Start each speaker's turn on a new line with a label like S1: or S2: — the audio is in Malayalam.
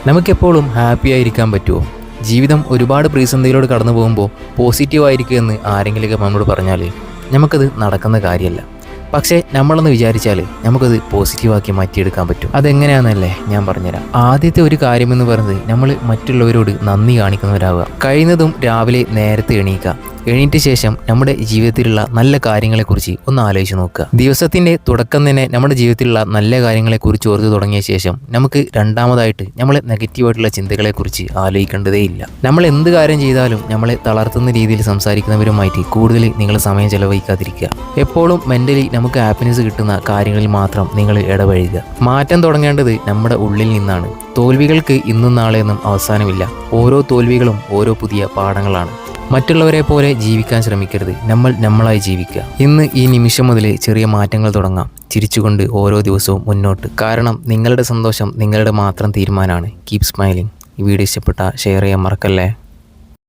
S1: നമുക്കെപ്പോഴും ഹാപ്പി ആയിരിക്കാൻ പറ്റുമോ? ജീവിതം ഒരുപാട് പ്രതിസന്ധികളോട് കടന്നു പോകുമ്പോൾ പോസിറ്റീവ് ആയിരിക്കുക എന്ന് ആരെങ്കിലുമൊക്കെ നമ്മളോട് പറഞ്ഞാൽ നമുക്കത് നടക്കുന്ന കാര്യമല്ല. പക്ഷേ നമ്മളൊന്ന് വിചാരിച്ചാൽ നമുക്കത് പോസിറ്റീവാക്കി മാറ്റിയെടുക്കാൻ പറ്റും. അതെങ്ങനെയാണെന്നല്ലേ ഞാൻ പറഞ്ഞുതരാം. ആദ്യത്തെ ഒരു കാര്യമെന്ന് പറയുന്നത് നമ്മൾ മറ്റുള്ളവരോട് നന്ദി കാണിക്കുന്നവരാവുക. കഴിയുന്നതും രാവിലെ നേരത്തെ എണീക്കുക. എണീറ്റ ശേഷം നമ്മുടെ ജീവിതത്തിലുള്ള നല്ല കാര്യങ്ങളെക്കുറിച്ച് ഒന്ന് ആലോചിച്ച് നോക്കുക. ദിവസത്തിൻ്റെ തുടക്കം തന്നെ നമ്മുടെ ജീവിതത്തിലുള്ള നല്ല കാര്യങ്ങളെക്കുറിച്ച് ഓർത്ത് തുടങ്ങിയ ശേഷം നമുക്ക് രണ്ടാമതായിട്ട് നമ്മളെ നെഗറ്റീവായിട്ടുള്ള ചിന്തകളെക്കുറിച്ച് ആലോചിക്കേണ്ടതേയില്ല. നമ്മൾ എന്ത് കാര്യം ചെയ്താലും നമ്മളെ തളർത്തുന്ന രീതിയിൽ സംസാരിക്കുന്നവരുമായിട്ട് കൂടുതൽ നിങ്ങൾ സമയം ചെലവഴിക്കാതിരിക്കുക. എപ്പോഴും മെൻ്റലി നമുക്ക് ഹാപ്പിനെസ് കിട്ടുന്ന കാര്യങ്ങളിൽ മാത്രം നിങ്ങൾ ഇടപഴകുക. മാറ്റം തുടങ്ങേണ്ടത് നമ്മുടെ ഉള്ളിൽ നിന്നാണ്. തോൽവികൾക്ക് ഇന്നും നാളെയൊന്നും അവസാനമില്ല. ഓരോ തോൽവികളും ഓരോ പുതിയ പാഠങ്ങളാണ്. മറ്റുള്ളവരെ പോലെ ജീവിക്കാൻ ശ്രമിക്കരുത്. നമ്മളായി ജീവിക്കുക. ഇന്ന് ഈ നിമിഷം മുതൽ ചെറിയ മാറ്റങ്ങൾ തുടങ്ങാം. ചിരിച്ചുകൊണ്ട് ഓരോ ദിവസവും മുന്നോട്ട്. കാരണം നിങ്ങളുടെ സന്തോഷം നിങ്ങളുടെ മാത്രം തീരുമാനമാണ്. Keep smiling. ഈ വീഡിയോ ഇഷ്ടപ്പെട്ട ഷെയർ ചെയ്യാൻ മറക്കല്ലേ.